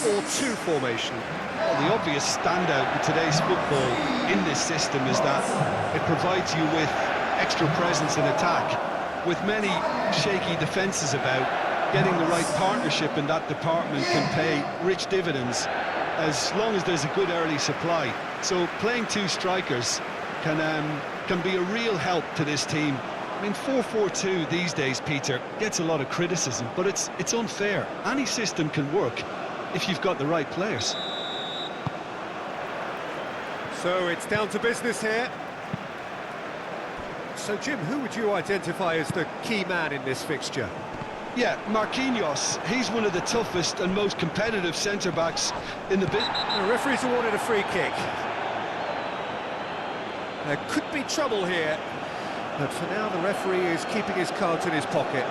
4-4-2 formation. Well, the obvious standout in today's football in this system is that it provides you with extra presence in attack. With many shaky defences about, getting the right partnership in that department can pay rich dividends as long as there's a good early supply. So playing two strikers can be a real help to this team. I mean, 4-4-2 these days, Peter, gets a lot of criticism, but it's unfair. Any system can work if you've got the right players. So it's down to business here. So, Jim, who would you identify as the key man in this fixture? Yeah, Marquinhos. He's one of the toughest and most competitive centre-backs in the business. The referee's awarded a free kick. There could be trouble here, but for now the referee is keeping his cards in his pocket.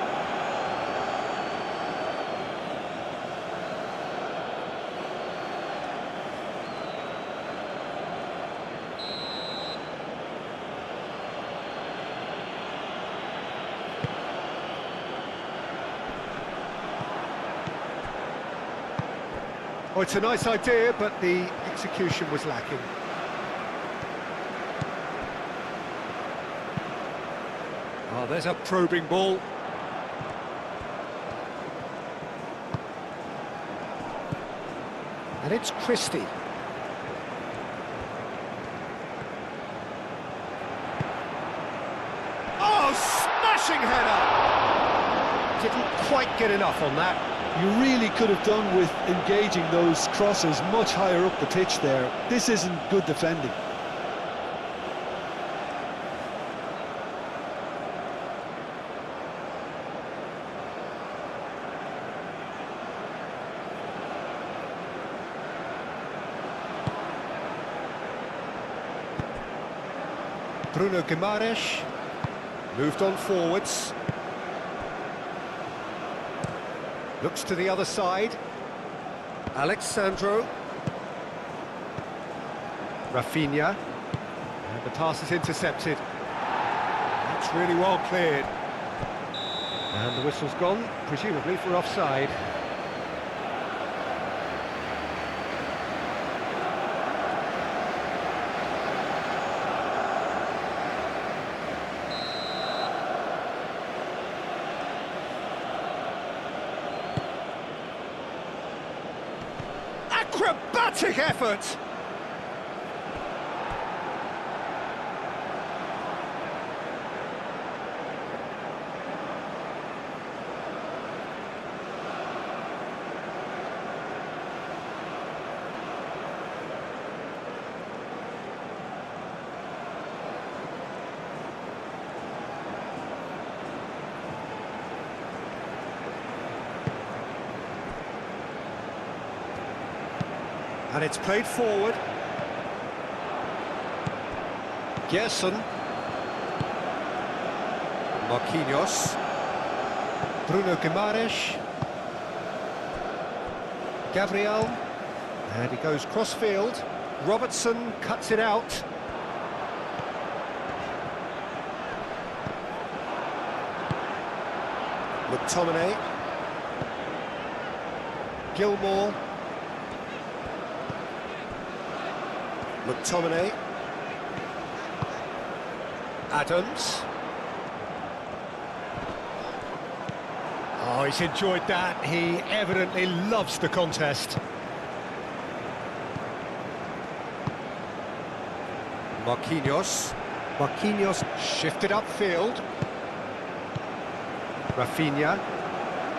Oh, it's a nice idea, but the execution was lacking. Oh, there's a probing ball. And it's Christie. Oh, smashing header! Didn't quite get enough on that. You really could have done with engaging those crosses much higher up the pitch there. This isn't good defending. Bruno Guimaraes moved on forwards. Looks to the other side. Alexandro. Rafinha. And the pass is intercepted. That's really well cleared. And the whistle's gone, presumably for offside. Acrobatic effort! And it's played forward. Gerson. Marquinhos. Bruno Guimaraes. Gabriel. And he goes cross-field. Robertson cuts it out. McTominay. Gilmore. McTominay. Adams. Oh, he's enjoyed that. He evidently loves the contest. Marquinhos. Marquinhos shifted upfield. Rafinha.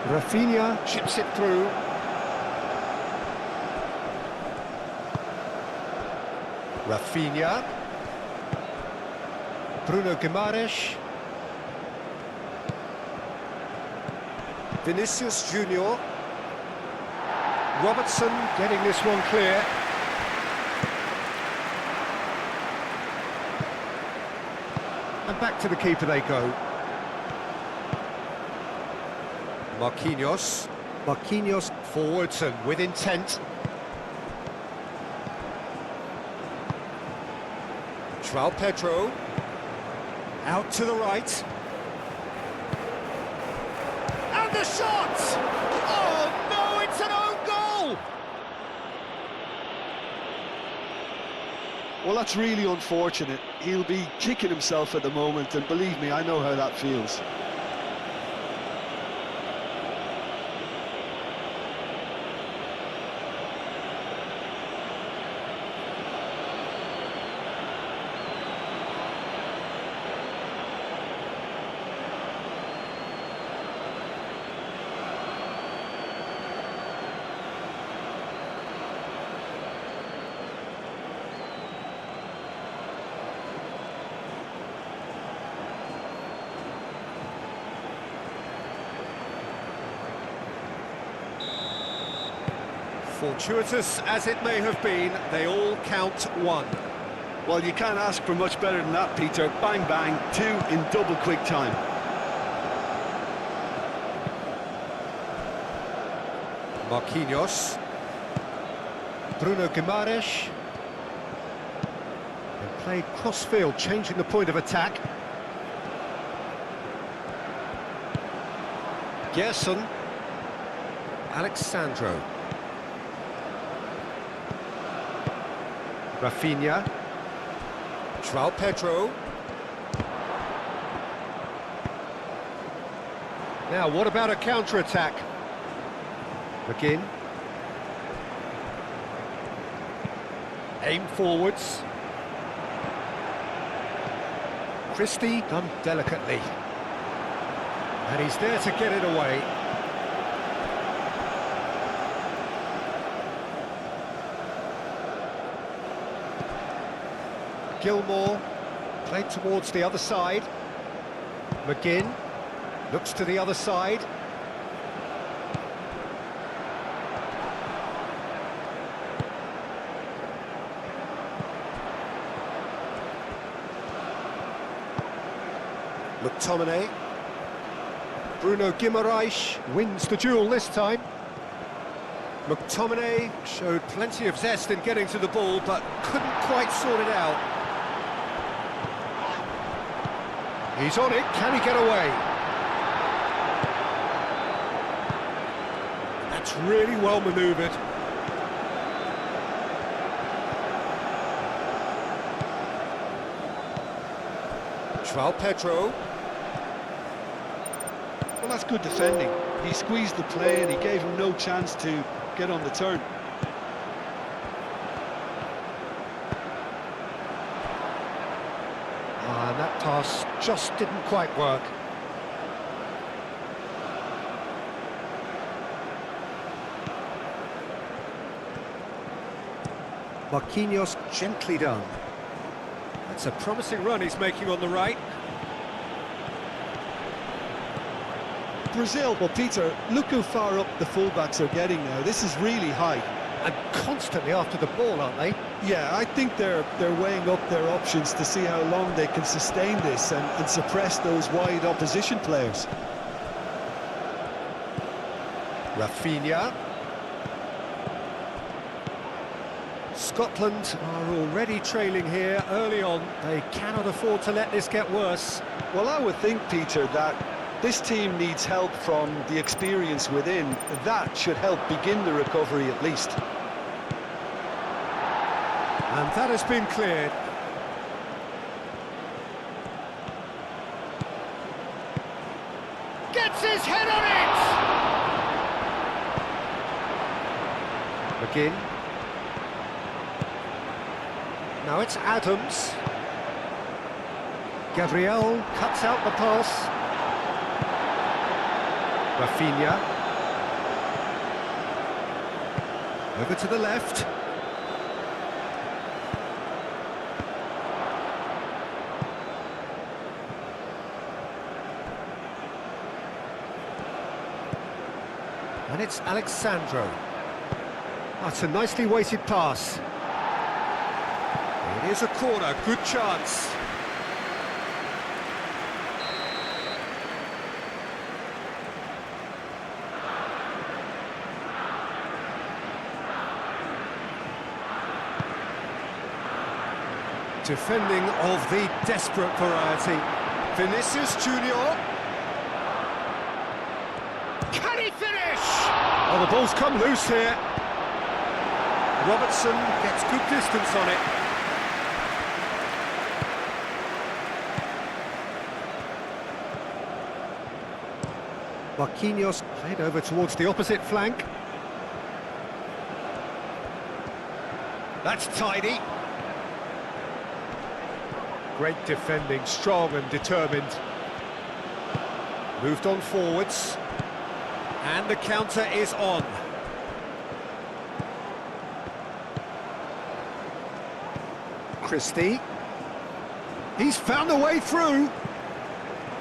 Rafinha chips it through. Rafinha. Bruno Guimaraes. Vinicius Junior. Robertson getting this one clear. And back to the keeper they go. Marquinhos. Marquinhos forwards and with intent. João Pedro, out to the right, and the shot! Oh no, it's an own goal! Well, that's really unfortunate. He'll be kicking himself at the moment, and believe me, I know how that feels. Fortuitous as it may have been, they all count one. Well, you can't ask for much better than that, Peter. Bang, bang, two in double quick time. Marquinhos. Bruno Guimaraes. And played cross-field, changing the point of attack. Gerson. Alexandro. Rafinha. João Pedro. Now, what about a counter-attack? McGinn. Aim forwards. Christie done delicately. And he's there to get it away. Gilmore, played towards the other side. McGinn, looks to the other side. McTominay. Bruno Guimaraes wins the duel this time. McTominay showed plenty of zest in getting to the ball, but couldn't quite sort it out. He's on it, can he get away? That's really well manoeuvred. João Pedro. Well, that's good defending. He squeezed the play and he gave him no chance to get on the turn. And that pass just didn't quite work. Marquinhos gently done. That's a promising run he's making on the right. Brazil, well, Peter, look how far up the fullbacks are getting now. This is really high. And constantly after the ball, aren't they? Yeah, I think they're weighing up their options to see how long they can sustain this and suppress those wide opposition players. Rafinha. Scotland are already trailing here early on. They cannot afford to let this get worse. Well, I would think, Peter, that this team needs help from the experience within. That should help begin the recovery at least. And that has been cleared. Gets his head on it! McGinn. Now it's Adams. Gabriel cuts out the pass. Rafinha. Over to the left. And it's Alexandro. That's a nicely weighted pass. It is a corner, good chance. Defending of the desperate variety. Vinicius Junior. Can he finish? Oh, the ball's come loose here. Robertson gets good distance on it. Marquinhos played over towards the opposite flank. That's tidy. Great defending, strong and determined. Moved on forwards. And the counter is on. Christie. He's found a way through.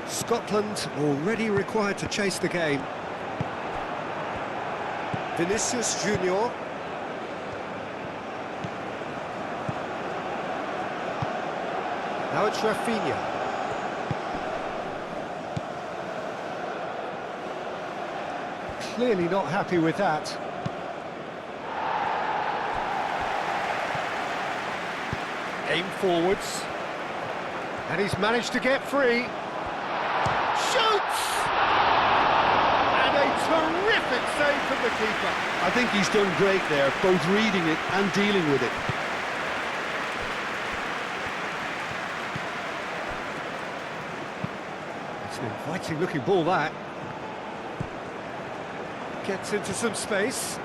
Scotland already required to chase the game. Vinicius Junior. Now it's Rafinha. Clearly not happy with that. Aim forwards. And he's managed to get free. Shoots! And a terrific save from the keeper. I think he's done great there, both reading it and dealing with it. It's an inviting looking ball, that. Gets into some space.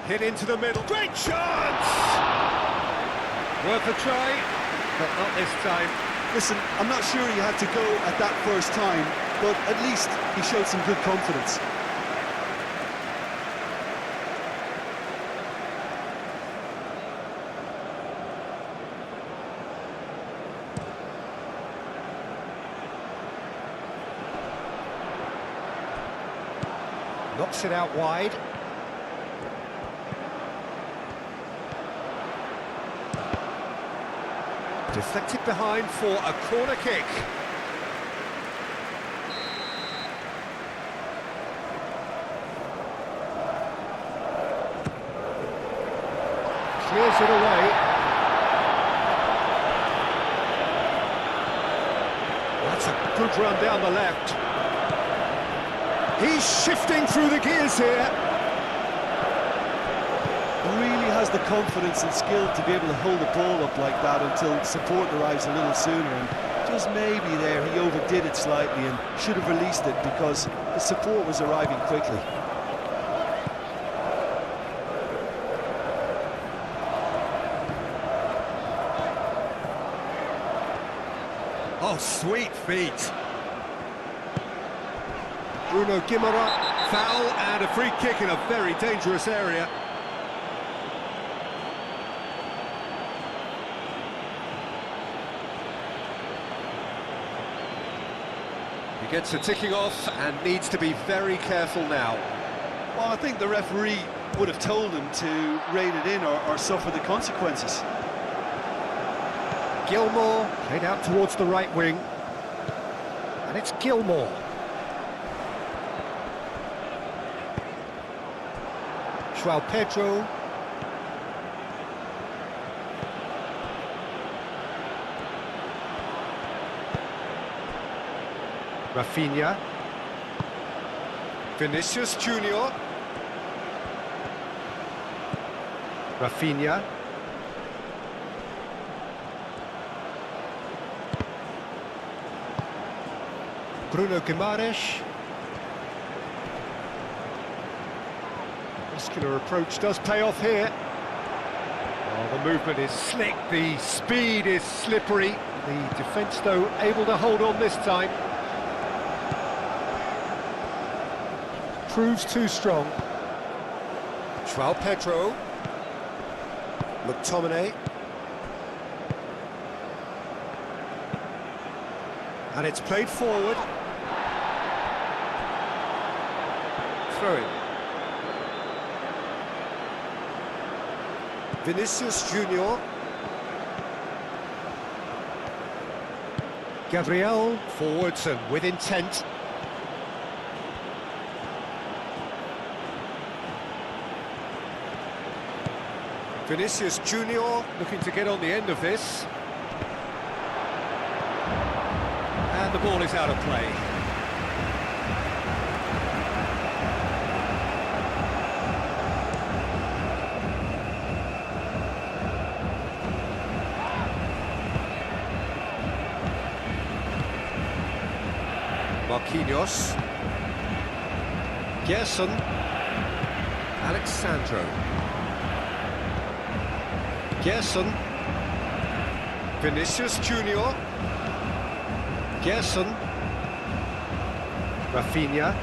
Hit into the middle. Great chance! Worth a try, but not this time. Listen, I'm not sure he had to go at that first time, but at least he showed some good confidence. Knocks it out wide. Deflected behind for a corner kick. Clears it away. That's a good run down the left. He's shifting through the gears here. Really has the confidence and skill to be able to hold the ball up like that until support arrives a little sooner, and just maybe there he overdid it slightly and should have released it because the support was arriving quickly. Oh, sweet feet. Bruno Guimaraes, foul and a free kick in a very dangerous area. He gets a ticking off and needs to be very careful now. Well, I think the referee would have told him to rein it in or suffer the consequences. Gilmour played out towards the right wing. And it's Gilmour. João Pedro. Rafinha. Vinicius Junior. Rafinha. Bruno Guimaraes. Muscular approach does pay off here. Oh, the movement is slick, the speed is slippery. The defence, though, able to hold on this time. Proves too strong. João Pedro. McTominay. And it's played forward. Throw-in. Vinicius Junior. Gabriel forwards and with intent. Vinicius Junior looking to get on the end of this. And the ball is out of play. Marquinhos. Gerson. Alexandro. Gerson. Vinicius Junior. Gerson. Rafinha.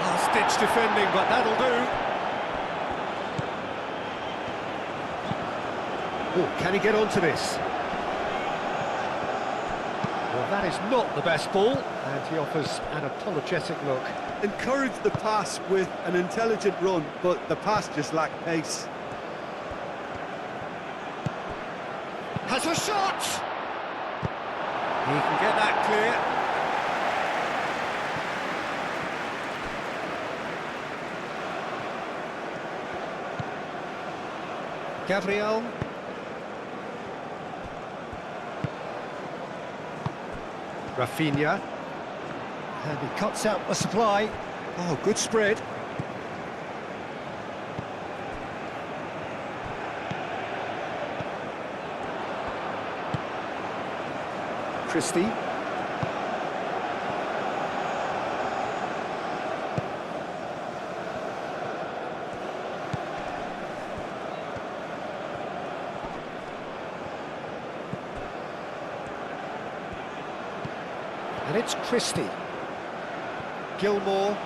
Last-ditch defending, but that'll do. Oh, can he get onto this? Well, that is not the best ball, and he offers an apologetic look. Encourage the pass with an intelligent run, but the pass just lacked pace. Has a shot! He can get that clear. Gabriel. Rafinha. And he cuts out the supply. Oh, good spread. Christie. And it's Christie. Gilmore.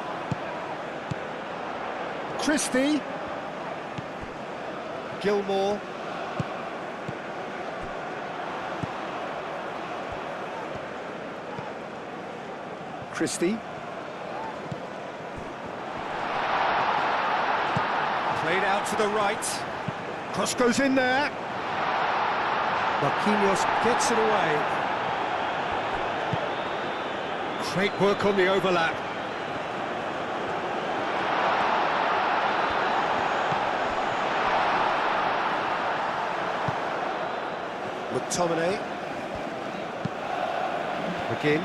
Christie. Gilmore. Christie. Played out to the right. Cross goes in there. Marquinhos gets it away. Great work on the overlap. McTominay. McGinn.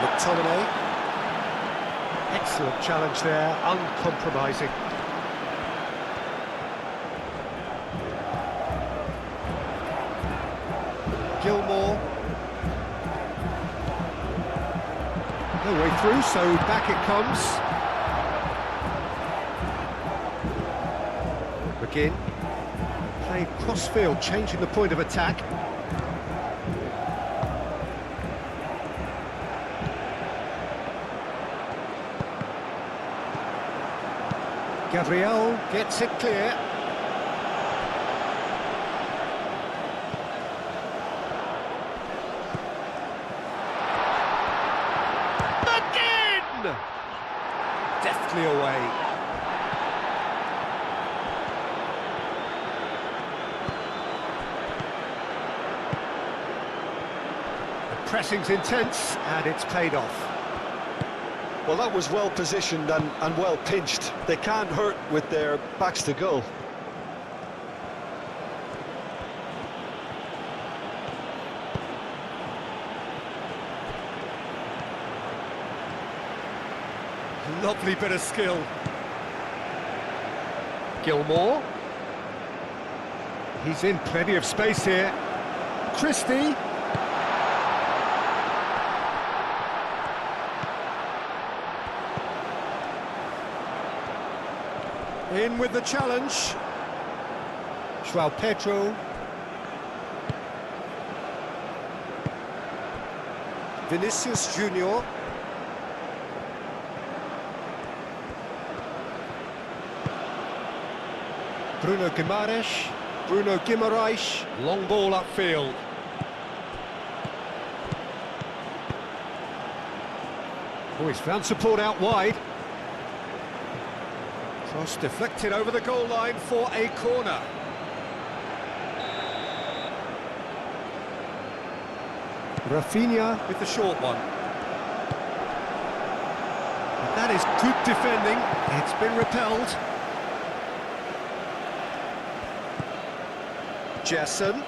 McTominay. Excellent challenge there, uncompromising. Gilmore. No way through, so back it comes. McGinn. Played cross-field, changing the point of attack. Gabriel gets it clear. Again! Deftly away. The pressing's intense, and it's paid off. Well, that was well positioned and well pinched. They can't hurt with their backs to goal. Lovely bit of skill. Gilmore. He's in plenty of space here. Christie. In with the challenge. João Pedro. Vinicius Junior. Bruno Guimaraes. Bruno Guimaraes. Long ball upfield. Oh, he's found support out wide. Cross deflected over the goal line for a corner. Rafinha with the short one. But that is good defending. It's been repelled. Gerson.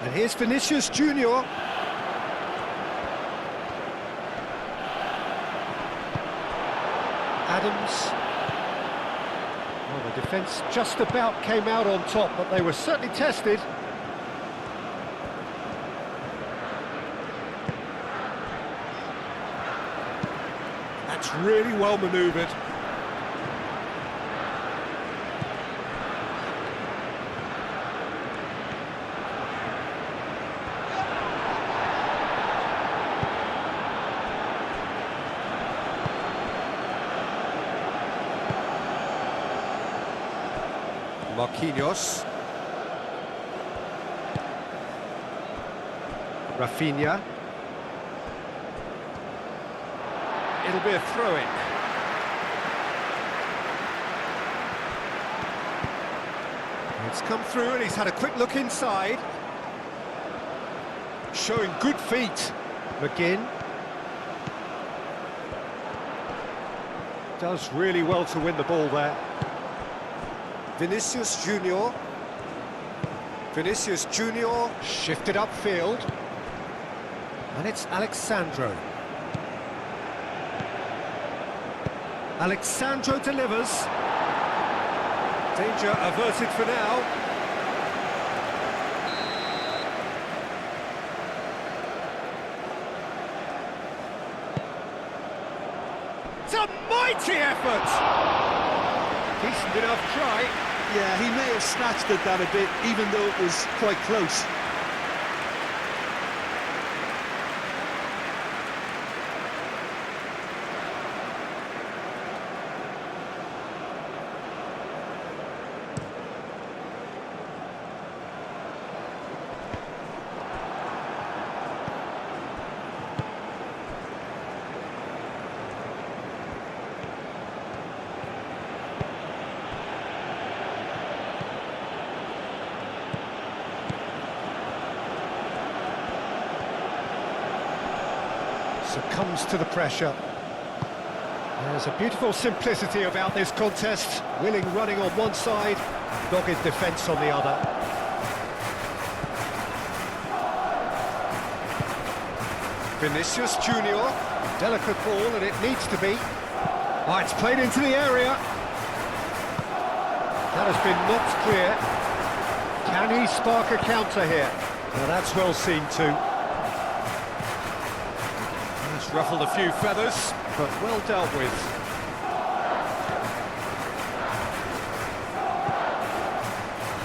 And here's Vinicius Junior. Adams. Well, the defence just about came out on top, but they were certainly tested. That's really well manoeuvred. Marquinhos. Rafinha. It'll be a throw-in. It's come through and he's had a quick look inside. Showing good feet. McGinn. Does really well to win the ball there. Vinicius Junior. Vinicius Junior shifted upfield. And it's Alexandro. Alexandro delivers. Danger averted for now. It's a mighty effort! Decent enough try. Yeah, he may have snatched at that a bit, even though it was quite close. Succumbs to the pressure. There's a beautiful simplicity about this contest. Willing running on one side, dogged defence on the other. Vinicius Junior. Delicate ball, and it needs to be. Oh, it's played into the area. That has been knocked clear. Can he spark a counter here? Well, that's well seen too. Ruffled a few feathers, but well dealt with.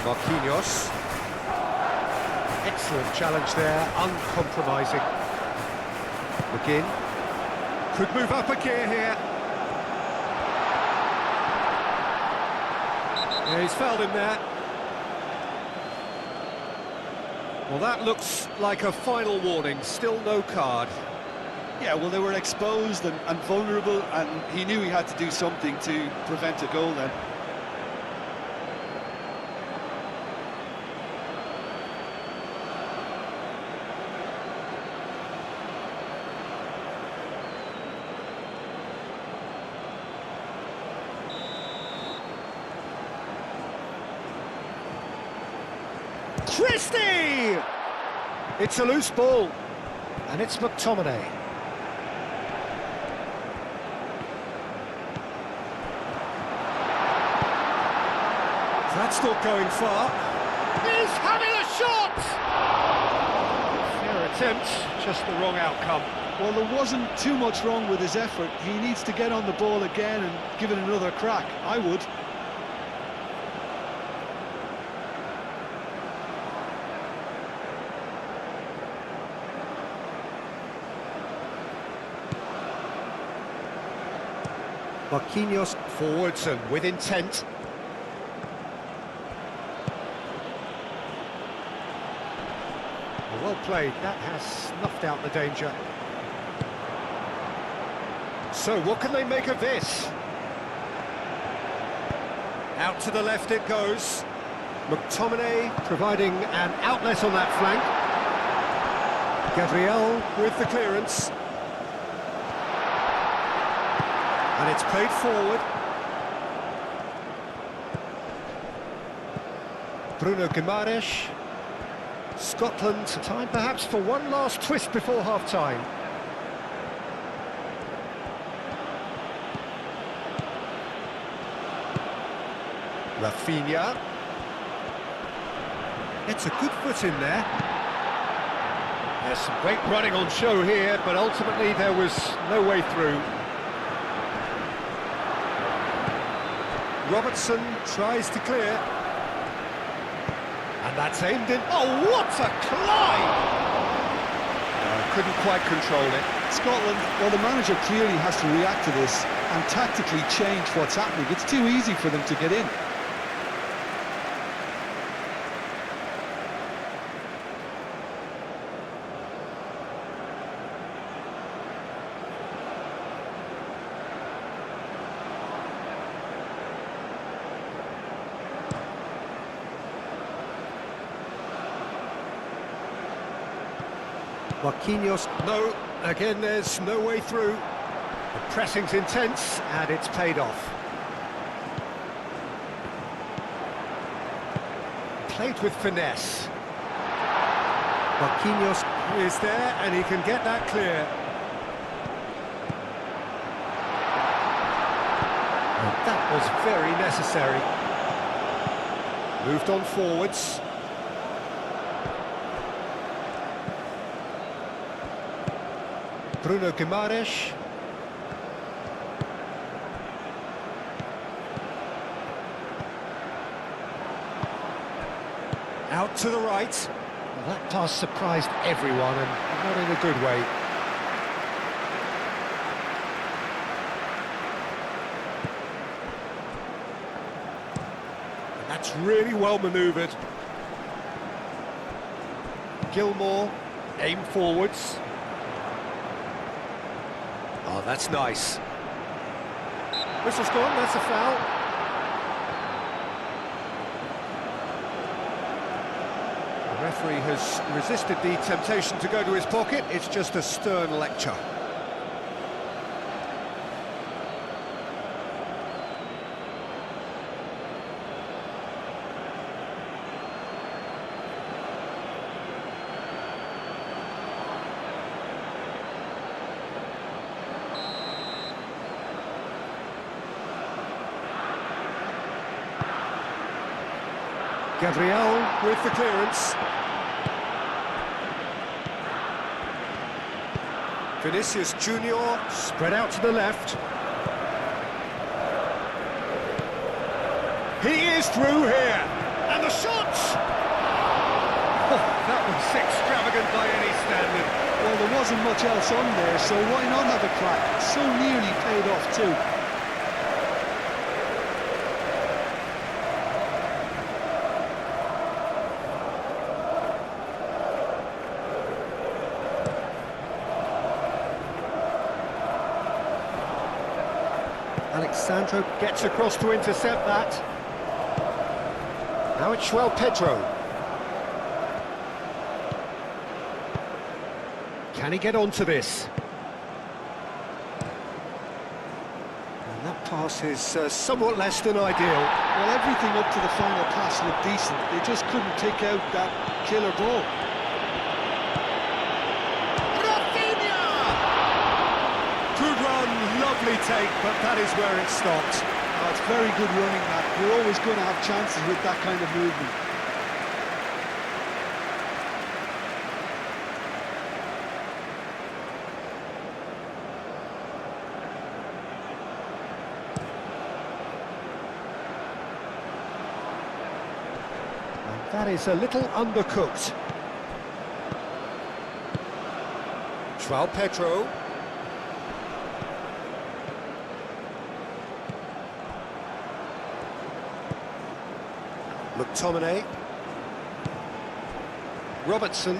Marquinhos. Excellent challenge there, uncompromising. McGinn. Could move up a gear here. Yeah, he's fouled him there. Well, that looks like a final warning, still no card. Yeah, well, they were exposed and vulnerable, and he knew he had to do something to prevent a goal then. Christie! It's a loose ball, and it's McTominay. That's not going far. He's having a shot! Fair attempt, just the wrong outcome. Well, there wasn't too much wrong with his effort. He needs to get on the ball again and give it another crack. I would. Marquinhos forwards and with intent. Well played, that has snuffed out the danger. So what can they make of this? Out to the left it goes. McTominay providing an outlet on that flank. Gabriel with the clearance. And it's played forward. Bruno Guimaraes. Scotland, time perhaps for one last twist before half-time. Rafinha. It's a good foot in there. There's some great running on show here, but ultimately there was no way through. Robertson tries to clear. And that's aimed in. Oh, what a climb! Couldn't quite control it. Scotland, well, the manager clearly has to react to this and tactically change what's happening. It's too easy for them to get in. Marquinhos, no, again there's no way through. The pressing's intense and it's paid off. Played with finesse. Marquinhos is there and he can get that clear. And that was very necessary. Moved on forwards. Bruno Guimaraes. Out to the right. Well, that pass surprised everyone and not in a good way. And that's really well manoeuvred. Gilmore, aim forwards. Oh, that's nice. Whistle's gone, that's a foul. The referee has resisted the temptation to go to his pocket. It's just a stern lecture. Gabriel with the clearance. Vinicius Junior spread out to the left. He is through here, and the shot! Oh, that was extravagant by any standard. Well, there wasn't much else on there, so why not have a crack? So nearly paid off too. Alexandro gets across to intercept that. Now it's João Pedro. Can he get onto this? And that pass is somewhat less than ideal. Well, everything up to the final pass looked decent. They just couldn't take out that killer ball. Lovely take, but that is where it stopped. Oh, it's very good running, Matt. You're always going to have chances with that kind of movement. And that is a little undercooked. João Pedro. McTominay. Robertson.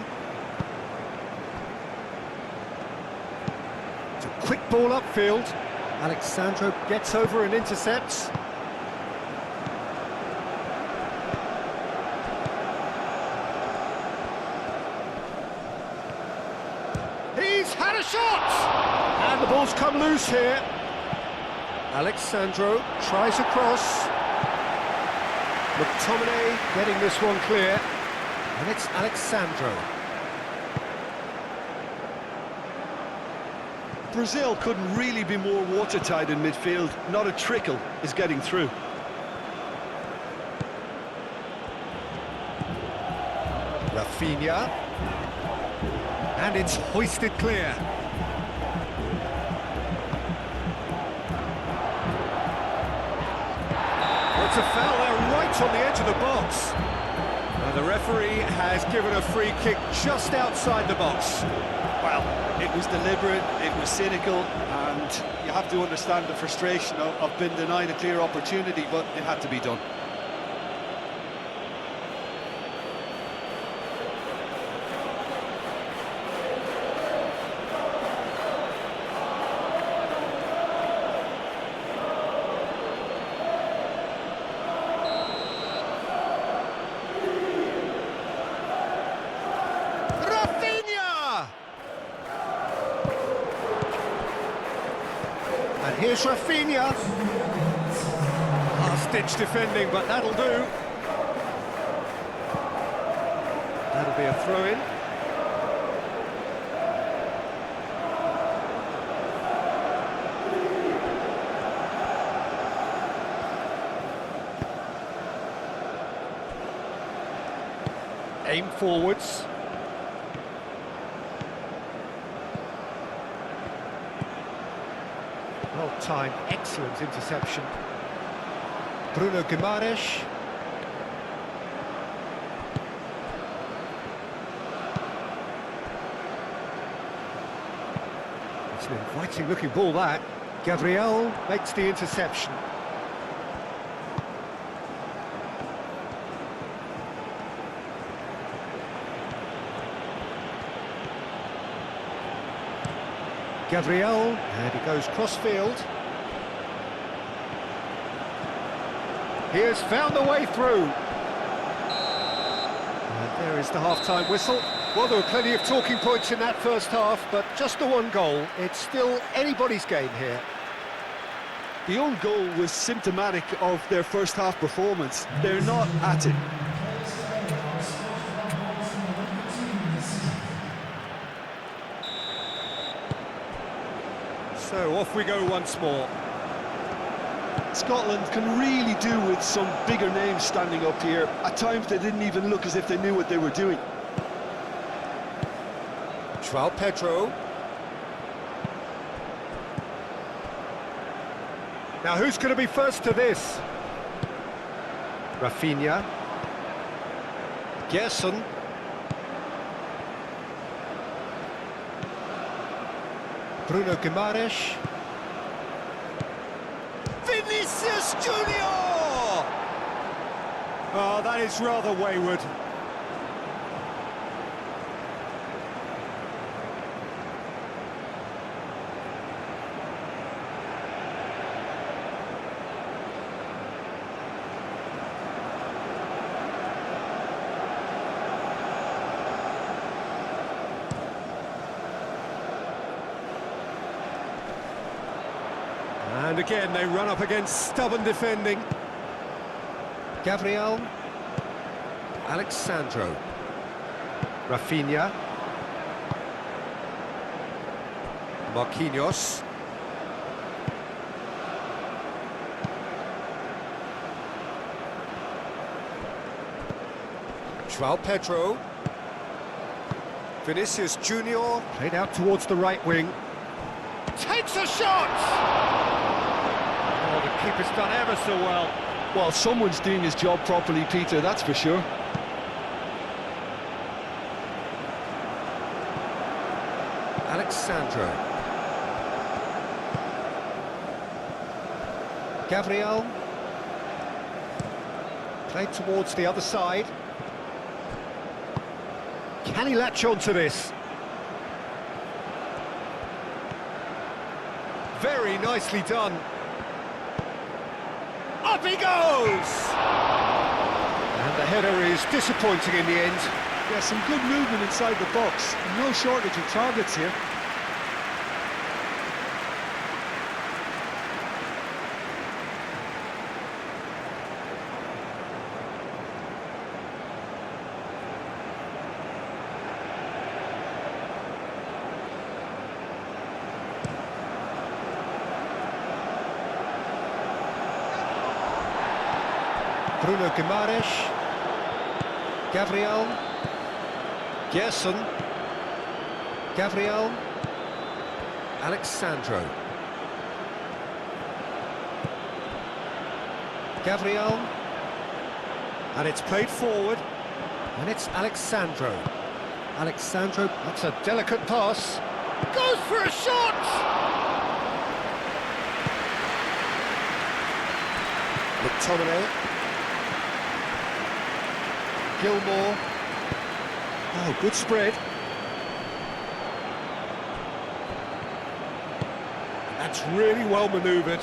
It's a quick ball upfield. Alexandro gets over and intercepts. He's had a shot! And the ball's come loose here. Alexandro tries a cross. McTominay getting this one clear, and it's Alexandro. Brazil couldn't really be more watertight in midfield. Not a trickle is getting through. Rafinha. And it's hoisted clear. It's a foul there right on the edge of the box. And the referee has given a free kick just outside the box. Well, it was deliberate, it was cynical, and you have to understand the frustration of being denied a clear opportunity, but it had to be done. And here's Rafinha. Last-ditch defending, but that'll do. That'll be a throw-in. Aim forwards. Well-timed, excellent interception. Bruno Guimaraes. It's an inviting-looking ball, that. Gabriel makes the interception. Gabriel, and he goes cross-field. He has found the way through. And there is the half-time whistle. Well, there were plenty of talking points in that first half, but just the one goal. It's still anybody's game here. The own goal was symptomatic of their first half performance. They're not at it. So off we go once more. Scotland can really do with some bigger names standing up here. At times they didn't even look as if they knew what they were doing. João Pedro. Now who's going to be first to this? Rafinha. Gerson. Bruno Guimaraes. Vinicius Junior! Oh, that is rather wayward. And again, they run up against stubborn defending. Gabriel. Alexandro. Rafinha. Marquinhos. João Pedro. Vinicius Junior. Played out towards the right wing. Takes a shot! Oh, the keeper's done ever so well. Well, someone's doing his job properly, Peter, that's for sure. Alexandro. Gabriel. Played towards the other side. Can he latch on to this? Very nicely done. Up he goes! And the header is disappointing in the end. Yeah, some good movement inside the box. No shortage of targets here. Bruno Guimaraes. Gabriel. Gerson. Gabriel. Alexandro. Gabriel. And it's played forward. And it's Alexandro. Alexandro, that's a delicate pass. Goes for a shot! McTominay. Gilmore. Oh, good spread. That's really well manoeuvred.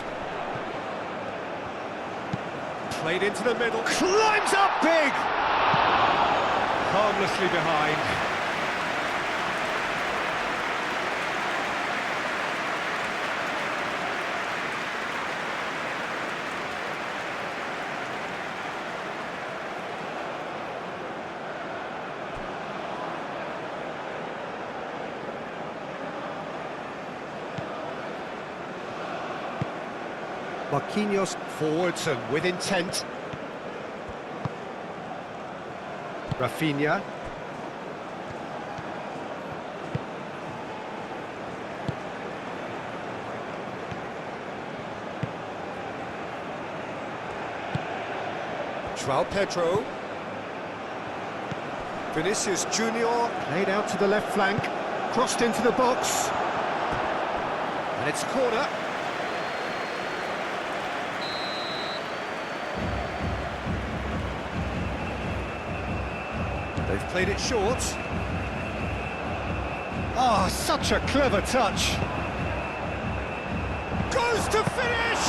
Played into the middle. Climbs up big! Harmlessly behind. Marquinhos forwards and with intent. Rafinha. João Pedro. Vinicius Junior. Played out to the left flank. Crossed into the box. And it's corner. They've played it short. Oh, such a clever touch. Goes to finish!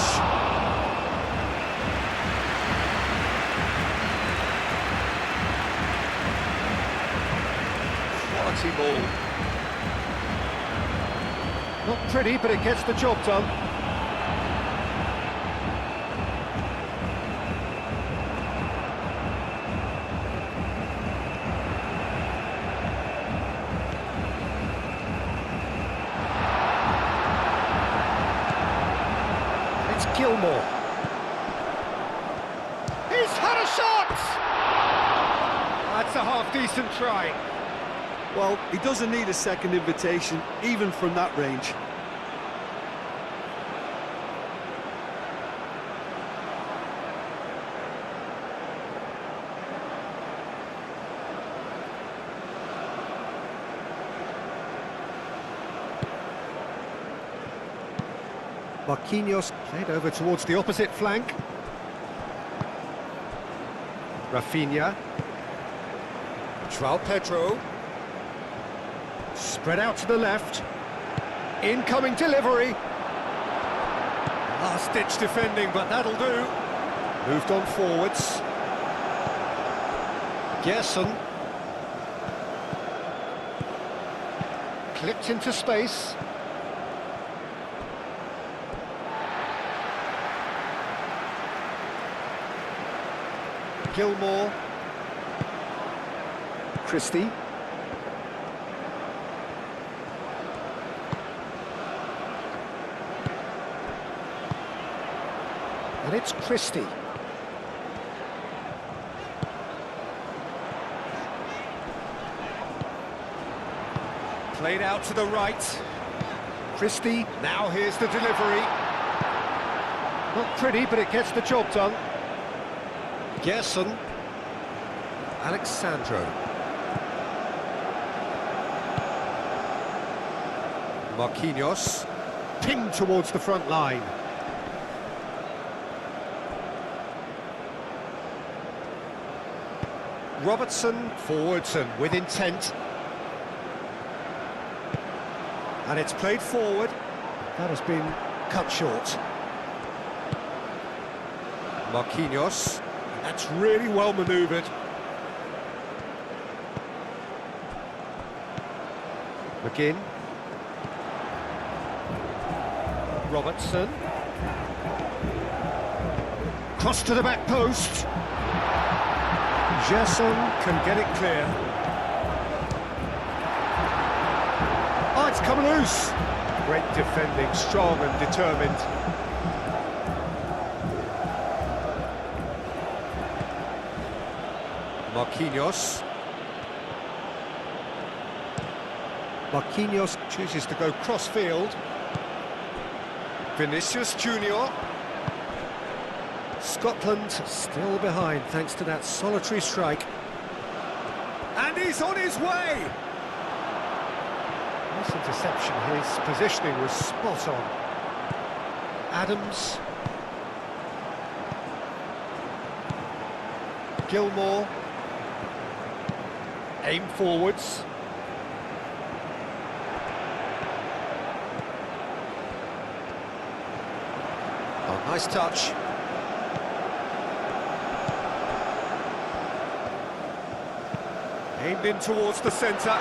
Quality ball. Not pretty, but it gets the job done. Gilmore. He's had a shot! That's a half-decent try. Well, he doesn't need a second invitation, even from that range. Marquinhos played over towards the opposite flank. Rafinha. João Pedro. Spread out to the left. Incoming delivery. Last-ditch defending, but that'll do. Moved on forwards. Gerson. Clipped into space. Gilmore. Christie. And it's Christie. Played out to the right. Christie, now here's the delivery. Not pretty, but it gets the job done. Gerson. Alexandro. Marquinhos. Pinged towards the front line. Robertson forwards and with intent. And it's played forward. That has been cut short. Marquinhos. That's really well manoeuvred. McGinn. Robertson. Cross to the back post. Gerson can get it clear. Oh, it's come loose. Great defending, strong and determined. Marquinhos. Marquinhos chooses to go cross-field. Vinicius Junior. Scotland still behind thanks to that solitary strike. And he's on his way! Nice interception, his positioning was spot on. Adams. Gilmore. Aim forwards. Oh, nice touch. Aimed in towards the centre.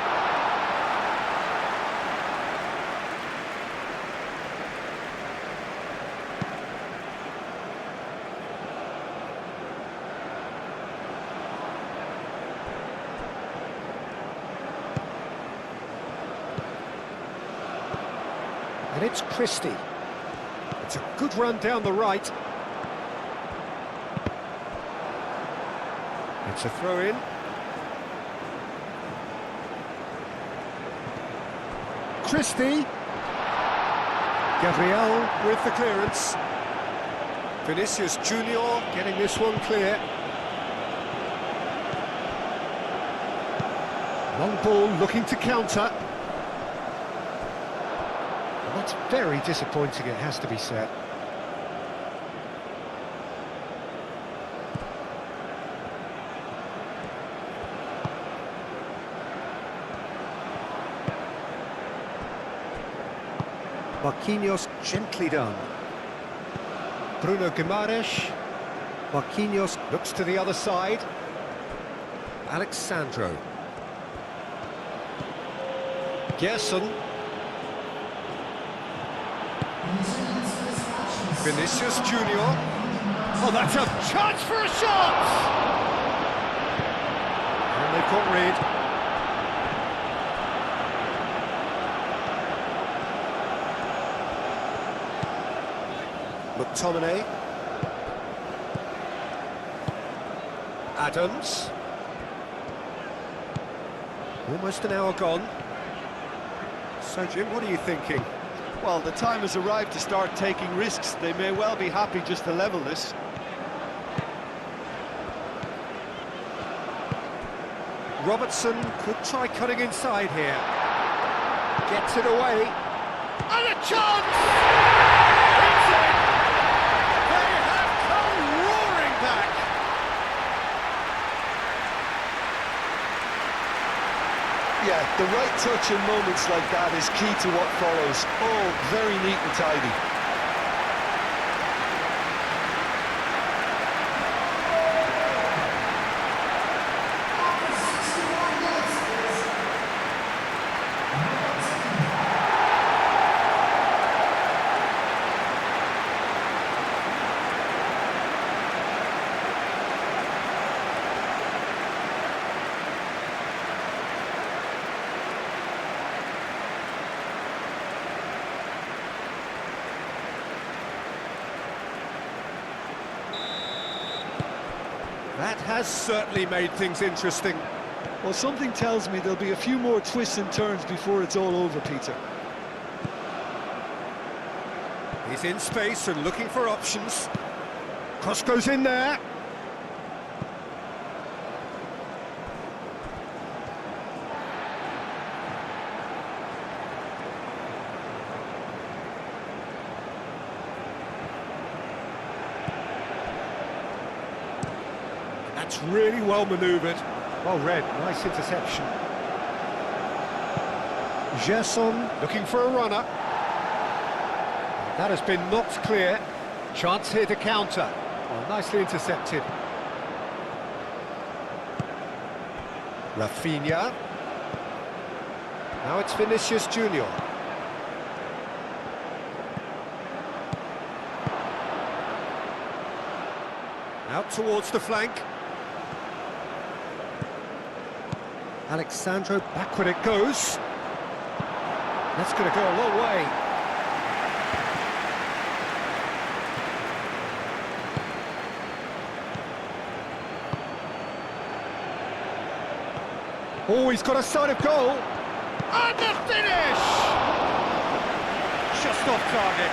And it's Christie. It's a good run down the right. It's a throw-in. Christie. Gabriel with the clearance. Vinicius Junior getting this one clear. Long ball looking to counter. That's very disappointing, it has to be said. Marquinhos gently done. Bruno Guimaraes. Marquinhos looks to the other side. Alexandro. Gerson. Vinicius Junior. Oh, that's a chance for a shot! And they've got rid. McTominay. Adams. Almost an hour gone. So, Jim, what are you thinking? Well, the time has arrived to start taking risks. They may well be happy just to level this. Robertson could try cutting inside here. Gets it away. And a chance! It's in! They have come roaring back! Yeah, the right touch in moments like that is key to what follows. Oh, very neat and tidy. That has certainly made things interesting. Well, something tells me there'll be a few more twists and turns before it's all over, Peter. He's in space and looking for options. Cross goes in there. That's really well manoeuvred. Well read, nice interception. Gerson looking for a runner. That has been knocked clear. Chance here to counter. Well, nicely intercepted. Rafinha. Now it's Vinicius Junior. Out towards the flank. Alexandro, backward it goes. That's going to go a long way. Oh, he's got a sight of goal. And the finish! Just off target.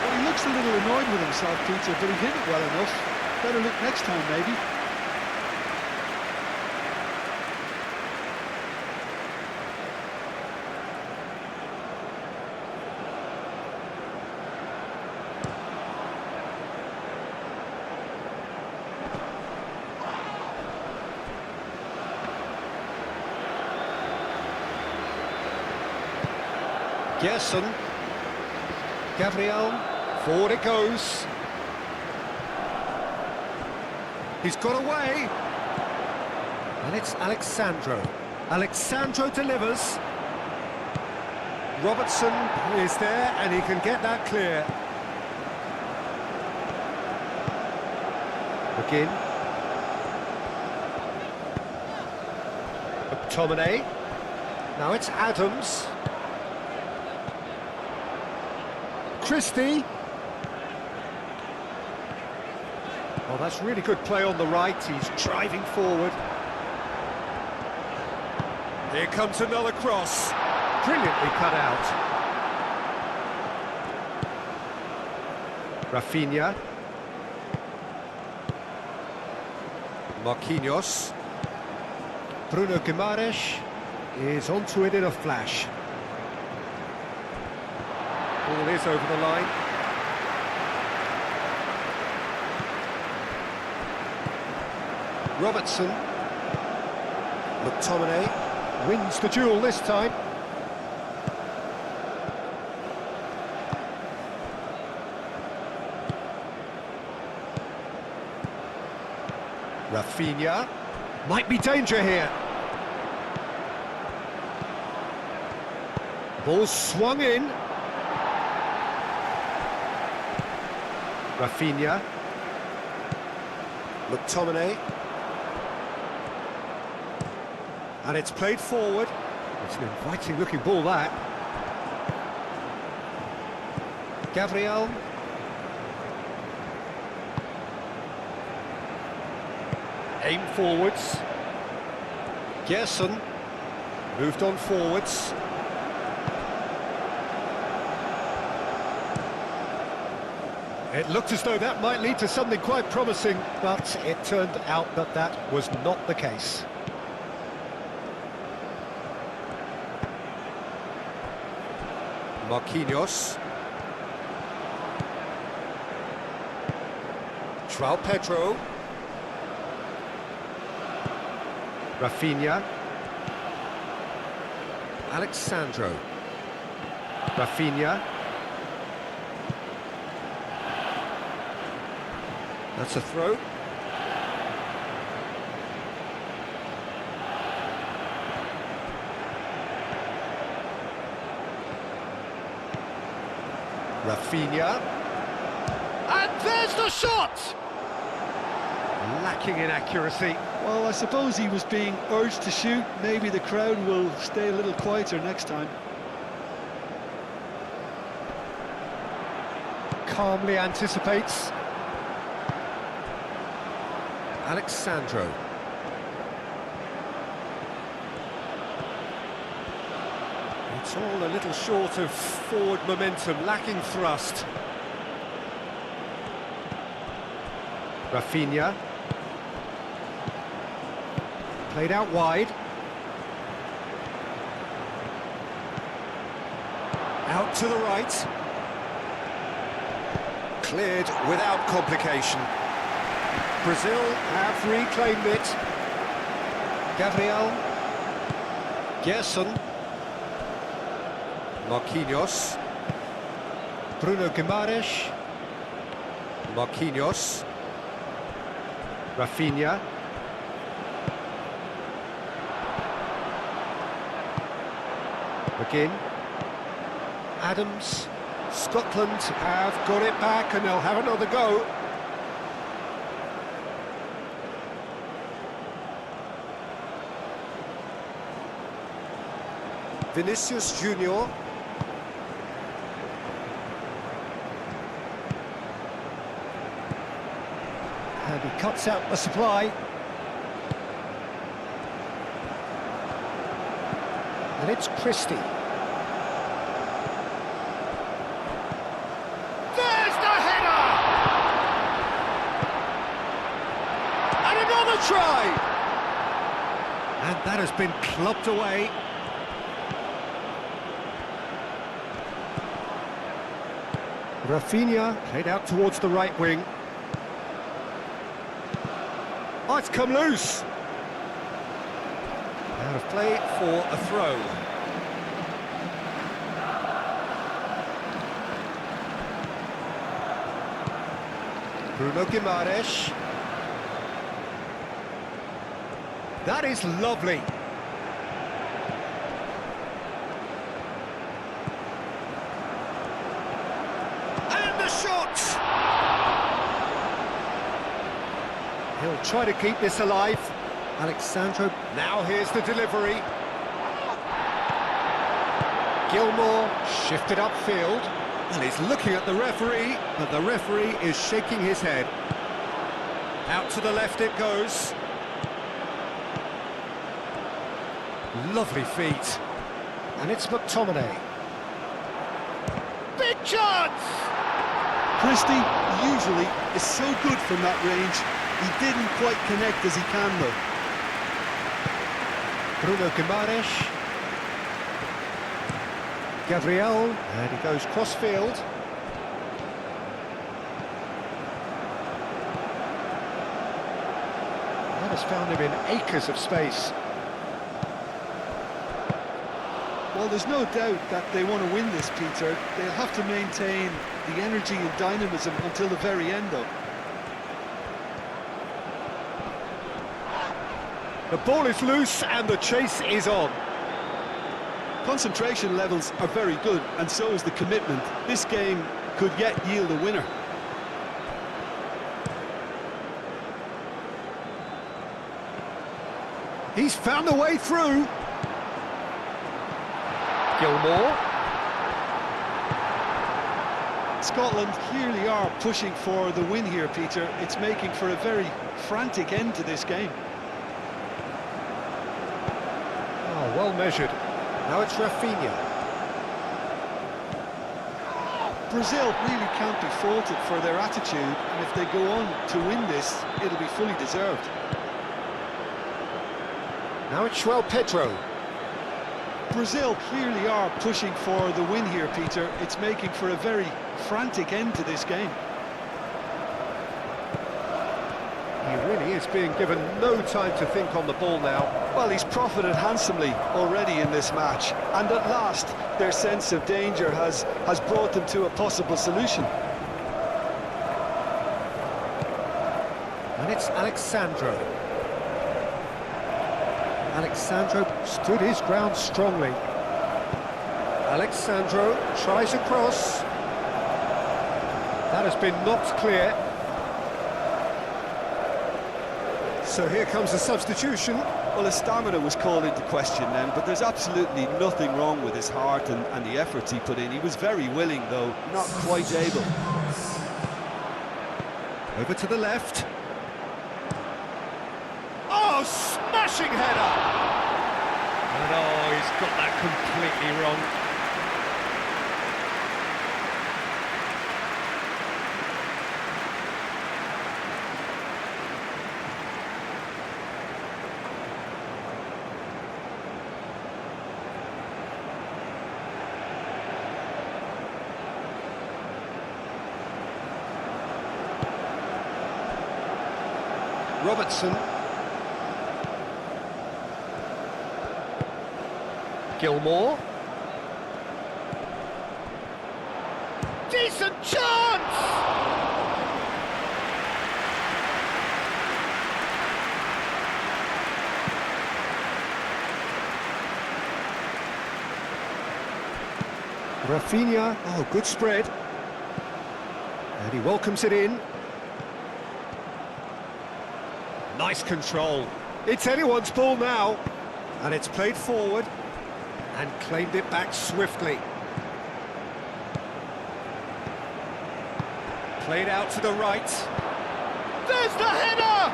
Well, he looks a little annoyed with himself, Peter, but he hit it well enough. Better look next time, maybe. Gerson. Gabriel. Forward it goes. He's got away. And it's Alexandro. Alexandro delivers. Robertson is there and he can get that clear. McGinn. McTominay. Now it's Adams. Christie. Oh, that's really good play on the right. He's driving forward. Here comes another cross. Brilliantly cut out. Rafinha. Marquinhos. Bruno Guimaraes is onto it in a flash. Ball is over the line. Robertson. McTominay wins the duel this time. Rafinha. Might be danger here. Ball swung in. Rafinha. McTominay. And it's played forward. It's an inviting looking ball, that. Gabriel. Aim forwards. Gerson. Moved on forwards. It looked as though that might lead to something quite promising, but it turned out that that was not the case. Marquinhos. João Pedro. Rafinha. Alexandro. Rafinha. That's a throw. Rafinha. And there's the shot! Lacking in accuracy. Well, I suppose he was being urged to shoot. Maybe the crowd will stay a little quieter next time. Calmly anticipates. Alexandro. It's all a little short of forward momentum, lacking thrust. Rafinha. Played out wide. Out to the right. Cleared without complication. Brazil have reclaimed it. Gabriel. Gerson. Marquinhos. Bruno Guimaraes. Marquinhos. Rafinha. McGinn. Adams. Scotland have got it back and they'll have another go. Vinicius Junior. And he cuts out the supply. And it's Christie. There's the header! And another try! And that has been clubbed away. Rafinha played out towards the right wing. Oh, it's come loose. Out of play for a throw. Bruno Guimaraes. That is lovely. And the shot! He'll try to keep this alive. Alexandro, now here's the delivery. Gilmour shifted upfield, and he's looking at the referee, but the referee is shaking his head. Out to the left it goes. Lovely feet. And it's McTominay. Big chance! Christie usually is so good from that range. He didn't quite connect as he can though. Bruno Guimaraes. Gabriel, and he goes cross-field. That has found him in acres of space. Well, there's no doubt that they want to win this, Peter. They'll have to maintain the energy and dynamism until the very end though. The ball is loose and the chase is on. Concentration levels are very good, and so is the commitment. This game could yet yield a winner. He's found a way through. Gilmour. Scotland clearly are pushing for the win here, Peter. It's making for a very frantic end to this game. Oh, well measured. Now it's Rafinha. Brazil really can't be faulted for their attitude, and if they go on to win this, it'll be fully deserved. Now it's João Pedro. Brazil clearly are pushing for the win here, Peter. It's making for a very frantic end to this game. He really is being given no time to think on the ball now. Well, he's profited handsomely already in this match, and at last their sense of danger has brought them to a possible solution. And it's Alexandro. Alexandro stood his ground strongly. Alexandro tries a cross. That has been knocked clear. So here comes a substitution. Well, his stamina was called into question then, but there's absolutely nothing wrong with his heart and the efforts he put in. He was very willing, though not quite able. Over to the left. Oh, smashing header! And oh, he's got that completely wrong. Robertson. Gilmour. Decent chance! Rafinha, oh, good spread. And he welcomes it in. Nice control. It's anyone's ball now. And it's played forward and claimed it back swiftly. Played out to the right. There's the header!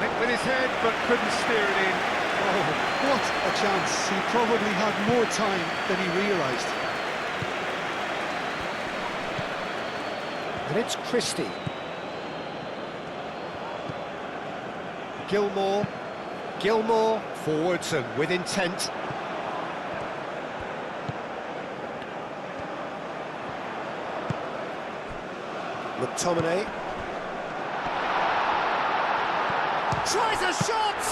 Went with his head but couldn't steer it in. Oh, what a chance. He probably had more time than he realised. And it's Christie. Gilmore, forwards and with intent. McTominay. Tries a shot!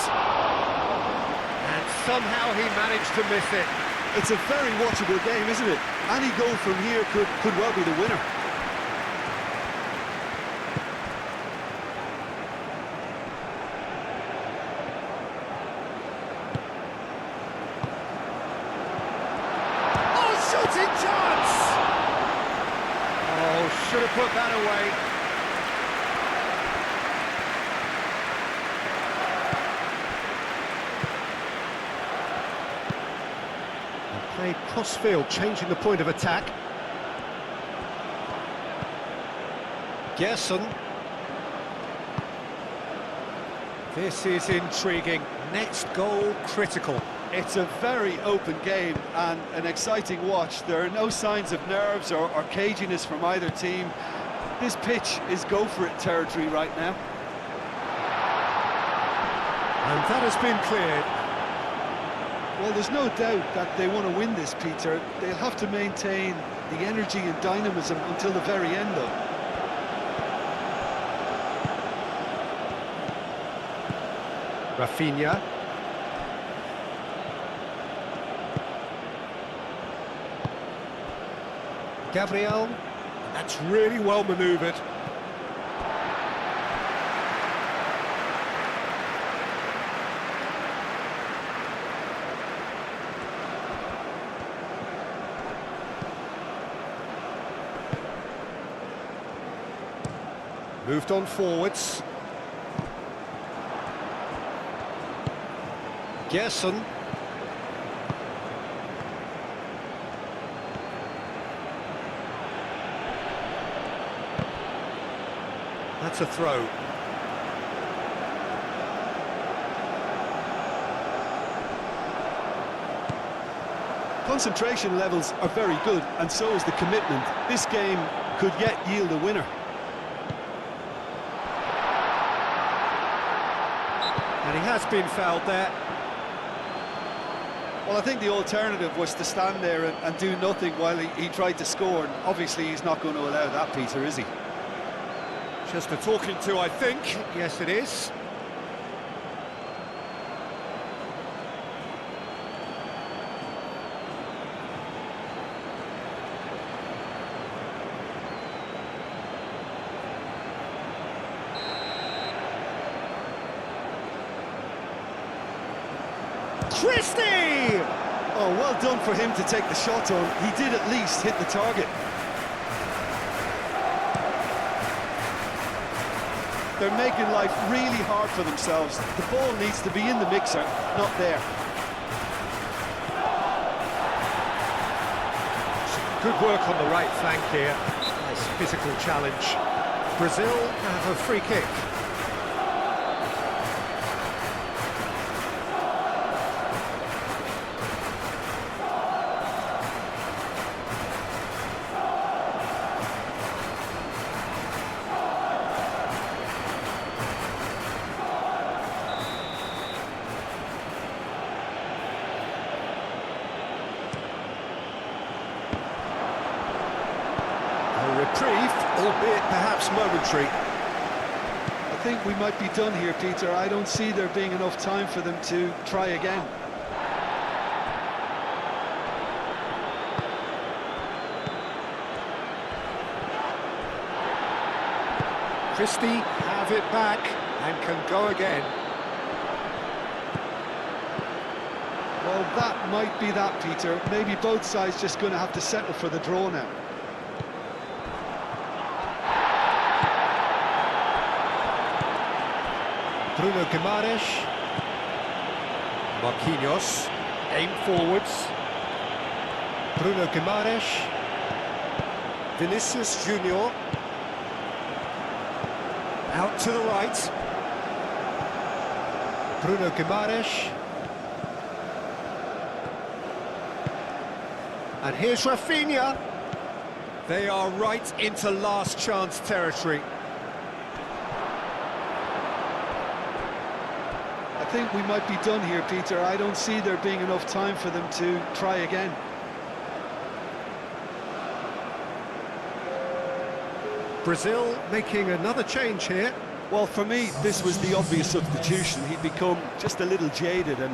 And somehow he managed to miss it. It's a very watchable game, isn't it? Any goal from here could well be the winner. Shooting chance! Oh, should have put that away. And played cross-field, changing the point of attack. Gerson. This is intriguing. Next goal critical. It's a very open game and an exciting watch. There are no signs of nerves or caginess from either team. This pitch is go-for-it territory right now. And that has been cleared. Well, there's no doubt that they want to win this, Peter. They'll have to maintain the energy and dynamism until the very end, though. Rafinha. Gabriel, that's really well manoeuvred. Moved on forwards. Gerson. That's a throw. Concentration levels are very good, and so is the commitment. This game could yet yield a winner. And he has been fouled there. Well, I think the alternative was to stand there and do nothing while he tried to score. And obviously, he's not going to allow that, Peter, is he? Just a talking to, I think. Yes, it is. Christie! Oh, well done for him to take the shot on. He did at least hit the target. They're making life really hard for themselves. The ball needs to be in the mixer, not there. Good work on the right flank here. Nice physical challenge. Brazil have a free kick. Reprieve, albeit perhaps momentary. I think we might be done here, Peter. I don't see there being enough time for them to try again. Christie have it back and can go again. Well, that might be that, Peter. Maybe both sides just going to have to settle for the draw now. Bruno Guimaraes. Marquinhos. Aim forwards. Bruno Guimaraes. Vinicius Junior. Out to the right. Bruno Guimaraes. And here's Rafinha. They are right into last chance territory. I think we might be done here, Peter. I don't see there being enough time for them to try again. Brazil making another change here. Well, for me, this was the obvious substitution. He'd become just a little jaded, and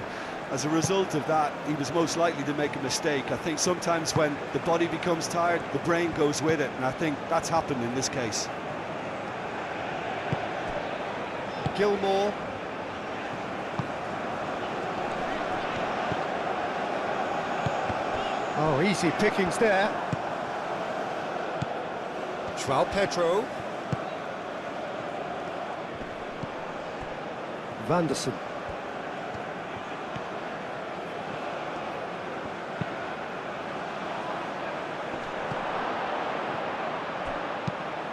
as a result of that, he was most likely to make a mistake. I think sometimes when the body becomes tired, the brain goes with it, and I think that's happened in this case. Gilmore. Oh, easy pickings there. João Pedro. Vanderson.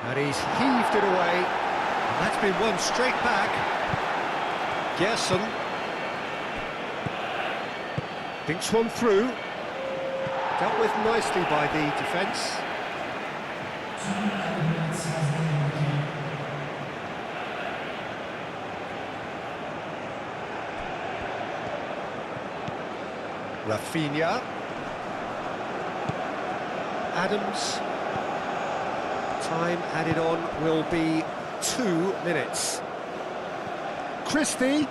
And he's heaved it away. And that's been won straight back. Gerson. Thinks one through. Dealt with nicely by the defence. Rafinha. Adams. Time added on will be 2 minutes. Christie.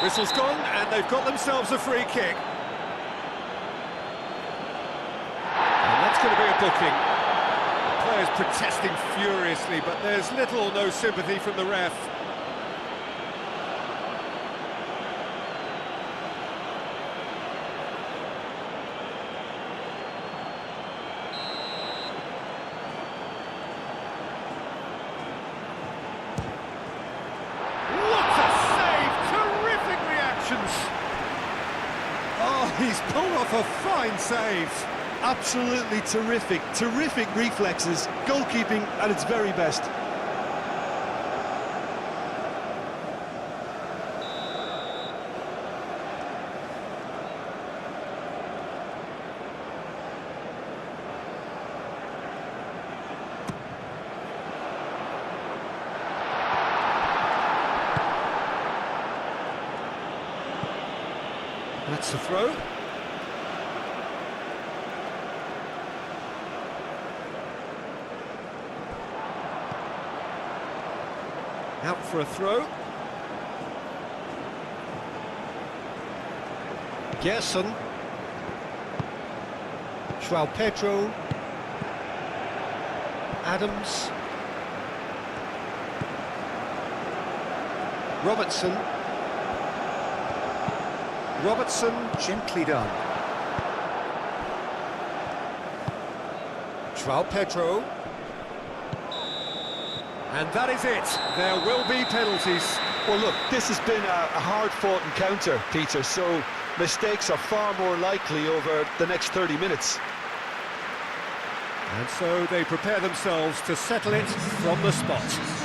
Whistle's gone, and they've got themselves a free kick. And that's going to be a booking. Players protesting furiously, but there's little or no sympathy from the ref. Oh, he's pulled off a fine save. Absolutely terrific, terrific reflexes, goalkeeping at its very best. That's the throw. Out for a throw. Gerson. João Pedro. Adams. Robertson. Robertson, gently done. João Pedro. And that is it. There will be penalties. Well, look, this has been a hard-fought encounter, Peter, so mistakes are far more likely over the next 30 minutes. And so they prepare themselves to settle it from the spot.